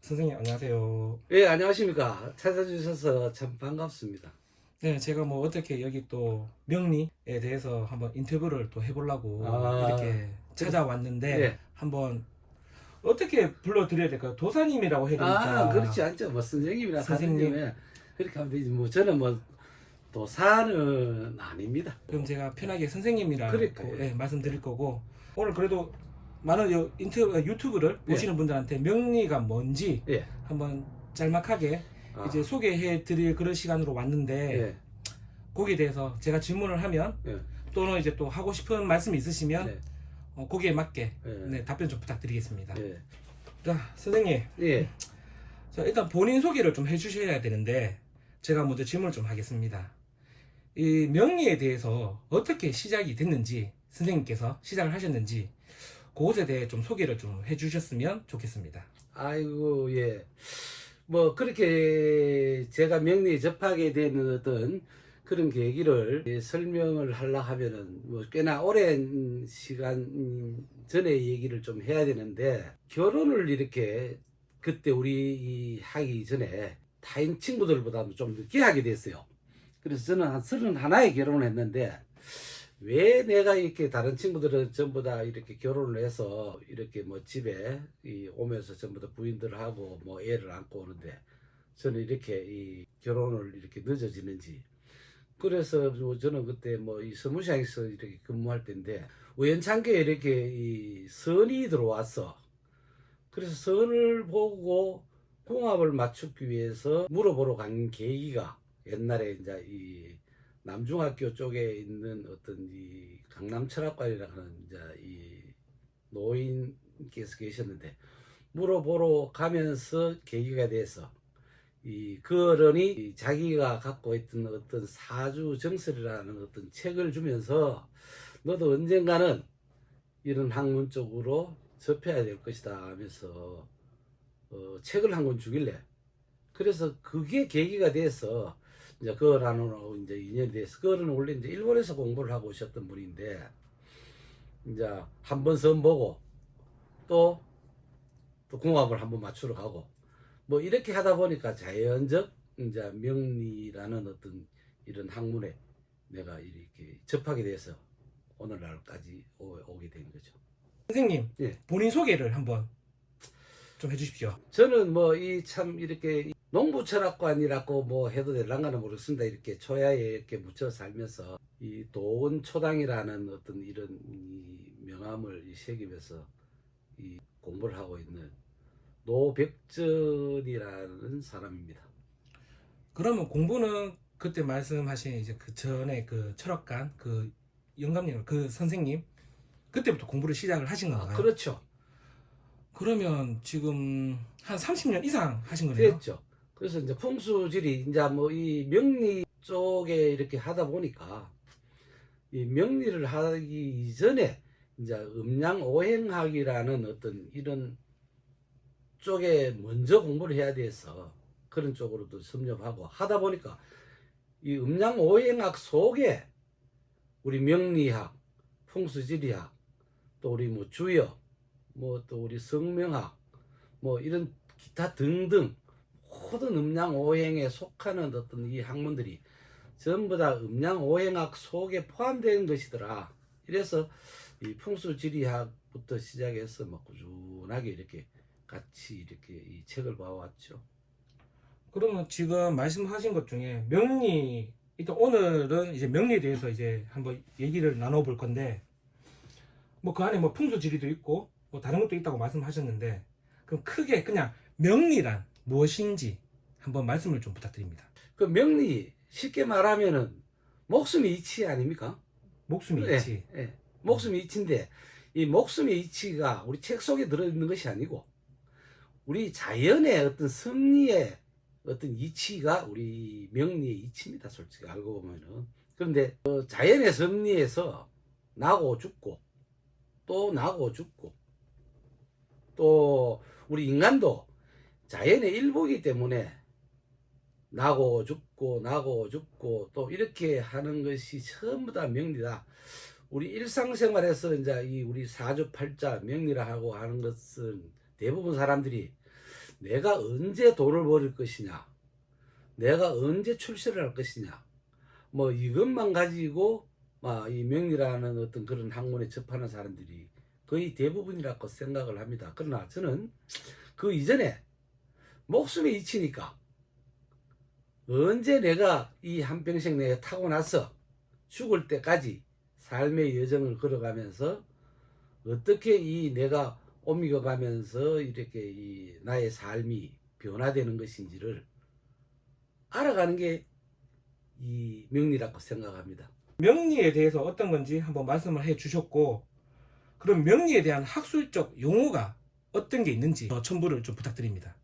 선생님 안녕하세요. 예, 안녕하십니까. 찾아주셔서 참 반갑습니다. 네, 제가 뭐 어떻게 여기 또 명리에 대해서 한번 인터뷰를 또 해보려고 아, 이렇게 그래, 찾아왔는데 예. 한번 어떻게 불러드려야 될까요? 도사님이라고 해야 그렇지 됩니까? 않죠. 뭐, 선생님이나 선생님. 사장님에 그렇게 하면 되지. 뭐, 저는 뭐, 도사는 아닙니다. 그럼 제가 편하게 선생님이라고 그러니까, 예. 말씀드릴 거고 오늘 그래도 많은 유튜브를 예, 보시는 분들한테 명리가 뭔지 예. 한번 짤막하게 이제 아, 소개해 드릴 그런 시간으로 왔는데 예, 거기에 대해서 제가 질문을 하면 예, 또는 이제 또 하고 싶은 말씀이 있으시면 예, 거기에 맞게 예, 네, 답변 좀 부탁드리겠습니다. 예, 자, 선생님, 예. 자, 일단 본인 소개를 좀 해주셔야 되는데 제가 먼저 질문을 좀 하겠습니다. 이 명리에 대해서 어떻게 시작이 됐는지 선생님께서 시작을 하셨는지 그것에 대해 좀 소개를 좀 해주셨으면 좋겠습니다. 아이고, 예. 뭐, 그렇게 제가 명리에 접하게 되는 어떤 그런 계기를 설명을 하려 하면은 뭐 꽤나 오랜 시간 전에 얘기를 좀 해야 되는데, 결혼을 이렇게 그때 우리 하기 전에 타인 친구들보다도 좀 늦게 하게 됐어요. 그래서 저는 한 31에 결혼을 했는데, 왜 내가 이렇게 다른 친구들은 전부 다 이렇게 결혼을 해서 이렇게 뭐 집에 오면서 전부 다 부인들하고 뭐 애를 안고 오는데 저는 이렇게 이 결혼을 이렇게 늦어지는지. 그래서 뭐 저는 그때 뭐 이 서무시장에서 이렇게 근무할 때인데 우연찮게 이렇게 이 선이 들어왔어. 그래서 선을 보고 궁합을 맞추기 위해서 물어보러 간 계기가, 옛날에 이제 이 남중학교 쪽에 있는 어떤 이 강남철학관이라는 이제 이 노인께서 계셨는데, 물어보러 가면서 계기가 돼서 이 그 어른이 자기가 갖고 있던 어떤 사주 정설이라는 어떤 책을 주면서 너도 언젠가는 이런 학문 쪽으로 접해야 될 것이다 하면서 책을 한 권 주길래, 그래서 그게 계기가 돼서 이제 그 어른하고 이제 인연이 돼서, 그 어른은 원래 이제 일본에서 공부를 하고 오셨던 분인데 이제 한 번 선 보고 또 궁합을 한번 맞추러 가고 뭐 이렇게 하다 보니까 자연적 이제 명리라는 어떤 이런 학문에 내가 이렇게 접하게 돼서 오늘날까지 오게 된 거죠. 선생님, 예. 본인 소개를 한번 좀 해주십시오. 저는 뭐 이 참 이렇게 농부 철학관이라고 뭐 해도 될랑가는 모르겠습니다. 이렇게 초야에 이렇게 묻혀 살면서 이 도원 초당이라는 어떤 이런 이 명함을 새기면서 이 공부를 하고 있는 노백전이라는 사람입니다. 그러면 공부는 그때 말씀하신 이제 그 전에 그 철학관 그 영감님 그 선생님 그때부터 공부를 시작을 하신 건가요? 그렇죠. 그러면 지금 한 30년 이상 하신 거네요? 됐죠. 그래서 이제 풍수지리 이제 뭐 이 명리 쪽에 이렇게 하다 보니까 이 명리를 하기 이전에 이제 음양오행학이라는 어떤 이런 쪽에 먼저 공부를 해야 돼서 그런 쪽으로도 섭렵하고 하다 보니까 이 음양오행학 속에 우리 명리학, 풍수지리학, 또 우리 뭐 주역, 뭐 또 우리 성명학, 뭐 이런 기타 등등 모든 음양오행에 속하는 어떤 이 학문들이 전부 다 음양오행학 속에 포함된 것이더라. 이래서 이 풍수지리학부터 시작해서 뭐 꾸준하게 이렇게 같이 이렇게 이 책을 봐왔죠. 그러면 지금 말씀하신 것 중에 명리 일단 오늘은 이제 명리에 대해서 이제 한번 얘기를 나눠볼 건데 뭐 그 안에 뭐 풍수지리도 있고 뭐 다른 것도 있다고 말씀하셨는데 그럼 크게 그냥 명리란 무엇인지 한번 말씀을 좀 부탁드립니다. 그 명리 쉽게 말하면은 목숨의 이치 아닙니까? 목숨이 예, 있지. 예. 목숨의 이치인데 이 목숨의 이치가 우리 책 속에 들어있는 것이 아니고 우리 자연의 어떤 섭리의 어떤 이치가 우리 명리의 이치입니다. 솔직히 알고 보면은. 그런데 자연의 섭리에서 나고 죽고 또 나고 죽고 또 우리 인간도 자연의 일부이기 때문에 나고 죽고 나고 죽고 또 이렇게 하는 것이 전부 다 명리다. 우리 일상생활에서 이제 이 우리 사주팔자 명리라 하고 하는 것은 대부분 사람들이 내가 언제 돈을 벌일 것이냐, 내가 언제 출세를 할 것이냐, 뭐 이것만 가지고 이 명리라는 어떤 그런 학문에 접하는 사람들이 거의 대부분이라고 생각을 합니다. 그러나 저는 그 이전에 목숨에 이치니까 언제 내가 이 한평생 내가 타고나서 죽을 때까지 삶의 여정을 걸어가면서 어떻게 이 내가 옮겨가면서 이렇게 이 나의 삶이 변화되는 것인지를 알아가는 게 이 명리라고 생각합니다. 명리에 대해서 어떤 건지 한번 말씀을 해 주셨고, 그럼 명리에 대한 학술적 용어가 어떤 게 있는지 첨부를 좀 부탁드립니다.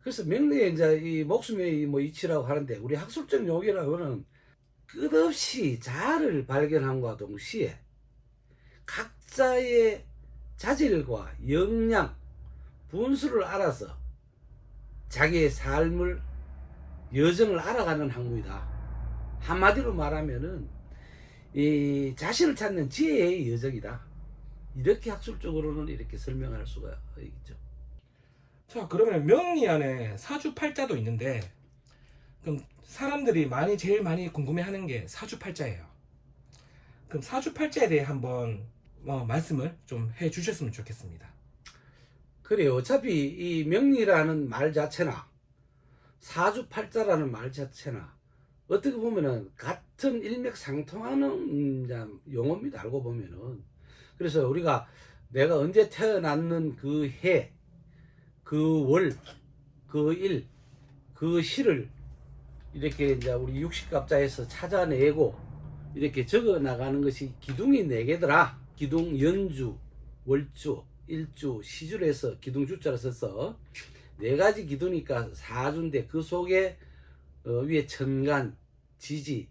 그래서 명리에 이제 이 목숨의 뭐 이치라고 하는데, 우리 학술적 용어라고는 끝없이 자아를 발견함과 동시에 각자의 자질과 역량, 분수를 알아서 자기의 삶을 여정을 알아가는 학문이다. 한마디로 말하면은 이 자신을 찾는 지혜의 여정이다. 이렇게 학술적으로는 이렇게 설명할 수가 있죠. 자, 그러면 명리 안에 사주팔자도 있는데, 그럼 사람들이 제일 많이 궁금해하는 게 사주팔자예요. 그럼 사주팔자에 대해 한번 말씀을 좀 해 주셨으면 좋겠습니다. 그래요. 어차피 이 명리라는 말 자체나 사주팔자라는 말 자체나 어떻게 보면은 같은 일맥상통하는 용어입니다. 알고 보면은. 그래서 우리가 내가 언제 태어났는 그 해, 그 월, 그 일, 그 시를 이렇게 이제 우리 육식갑자에서 찾아내고 이렇게 적어 나가는 것이 기둥이 4개더라. 기둥, 연주, 월주, 일주, 시주로 해서 기둥 주자를 써서 4가지 기둥이니까 사주인데, 그 속에 위에 천간, 지지,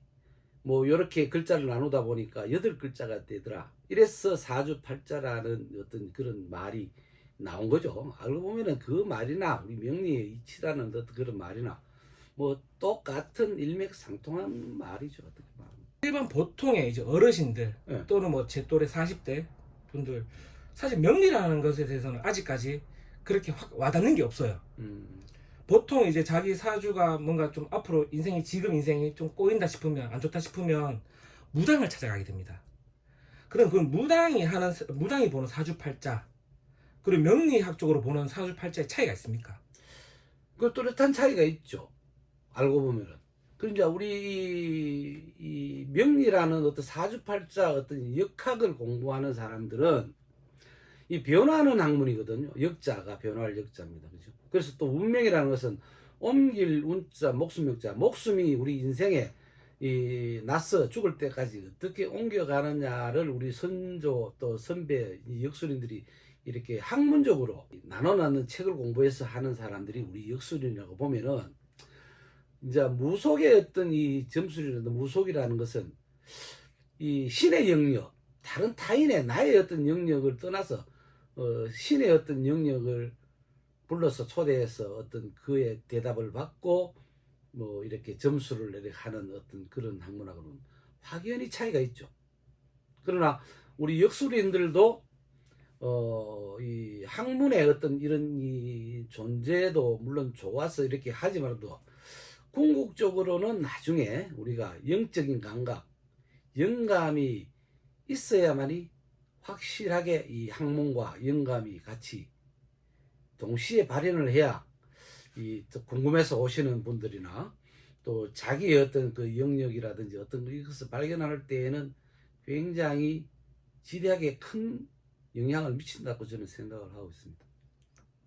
뭐 요렇게 글자를 나누다 보니까 8글자가 되더라. 이래서 사주팔자라는 어떤 그런 말이 나온 거죠. 알고 보면은 그 말이나 우리 명리의 이치라는 어떤 그런 말이나 뭐 똑같은 일맥상통한 말이죠. 어떻게 말하면. 일반 보통의 이제 어르신들 네. 또는 뭐 제 또래 40대 분들, 사실 명리라는 것에 대해서는 아직까지 그렇게 확 와닿는 게 없어요. 보통 이제 자기 사주가 뭔가 좀 앞으로 지금 인생이 좀 꼬인다 싶으면, 안 좋다 싶으면 무당을 찾아가게 됩니다. 그럼 그 무당이 보는 사주팔자, 그리고 명리학적으로 보는 사주팔자의 차이가 있습니까? 그 뚜렷한 차이가 있죠. 알고 보면은. 그러니까 우리 이 명리라는 어떤 사주팔자 어떤 역학을 공부하는 사람들은 이 변화하는 학문이거든요. 역자가 변화할 역자입니다. 그죠? 그래서 또 운명이라는 것은 옮길 운자, 목숨역자, 목숨이 우리 인생에 이 나서 죽을 때까지 어떻게 옮겨가느냐를 우리 선조 또 선배 역술인들이 이렇게 학문적으로 나눠놨는 책을 공부해서 하는 사람들이 우리 역술인이라고 보면은, 이제 무속의 어떤 이 점술이라든 무속이라는 것은 이 신의 영역, 다른 타인의 나의 어떤 영역을 떠나서 신의 어떤 영역을 불러서 초대해서 어떤 그의 대답을 받고 뭐 이렇게 점수를 이렇게 하는 어떤 그런 학문하고는 확연히 차이가 있죠. 그러나 우리 역술인들도 이 학문의 어떤 이런 이 존재도 물론 좋아서 이렇게 하지만도 궁극적으로는 나중에 우리가 영적인 감각, 영감이 있어야만이 확실하게 이 학문과 영감이 같이 동시에 발현을 해야 이 궁금해서 오시는 분들이나 또 자기의 어떤 그 영역이라든지 어떤 이것을 발견할 때에는 굉장히 지대하게 큰 영향을 미친다고 저는 생각을 하고 있습니다.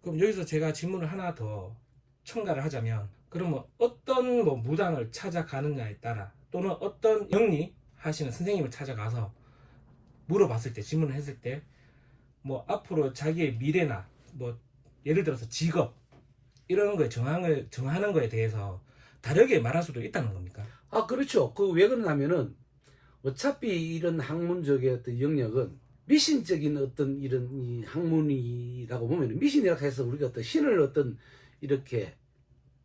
그럼 여기서 제가 질문을 하나 더 첨가를 하자면, 그러면 어떤 뭐 무당을 찾아가느냐에 따라, 또는 어떤 영리 하시는 선생님을 찾아가서 물어봤을 때, 질문을 했을 때, 뭐 앞으로 자기의 미래나 뭐 예를 들어서 직업 이런 거에 정하는 거에 대해서 다르게 말할 수도 있다는 겁니까? 그렇죠. 그 왜 그러냐면은 어차피 이런 학문적의 어떤 영역은 미신적인 어떤 이런 이 학문이라고 보면, 미신이라고 해서 우리가 어떤 신을 어떤 이렇게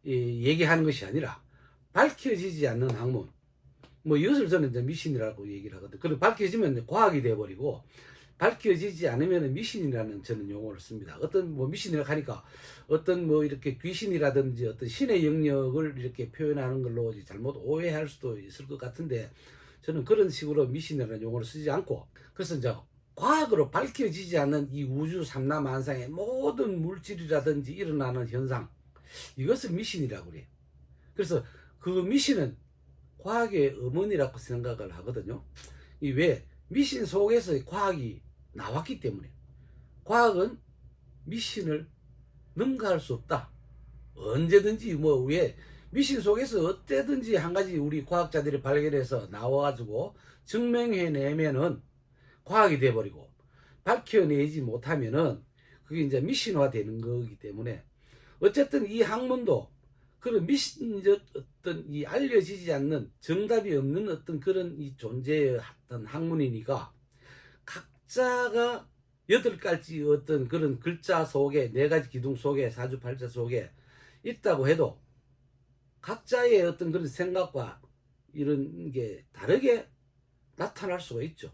얘기하는 것이 아니라 밝혀지지 않는 학문, 뭐 이것을 저는 이제 미신이라고 얘기를 하거든요. 그리고 밝혀지면 과학이 돼버리고, 밝혀지지 않으면 미신이라는 저는 용어를 씁니다. 어떤 뭐 미신이라고 하니까 어떤 뭐 이렇게 귀신이라든지 어떤 신의 영역을 이렇게 표현하는 걸로 이제 잘못 오해할 수도 있을 것 같은데 저는 그런 식으로 미신이라는 용어를 쓰지 않고 그래서 이제 과학으로 밝혀지지 않는 이 우주 삼라만상의 모든 물질이라든지 일어나는 현상 이것을 미신이라고 그래요. 그래서 그 미신은 과학의 어머니라고 생각을 하거든요. 이 왜 미신 속에서 과학이 나왔기 때문에 과학은 미신을 능가할 수 없다. 언제든지 뭐 왜 미신 속에서 어때든지 한 가지 우리 과학자들이 발견해서 나와가지고 증명해내면은 과학이 돼버리고 밝혀내지 못하면은 그게 이제 미신화 되는 거기 때문에 어쨌든 이 학문도 그런 미신적 어떤 이 알려지지 않는 정답이 없는 어떤 그런 이 존재의 어떤 학문이니까 각자가 8가지 어떤 그런 글자 속에 4가지 기둥 속에 사주팔자 속에 있다고 해도 각자의 어떤 그런 생각과 이런 게 다르게 나타날 수가 있죠.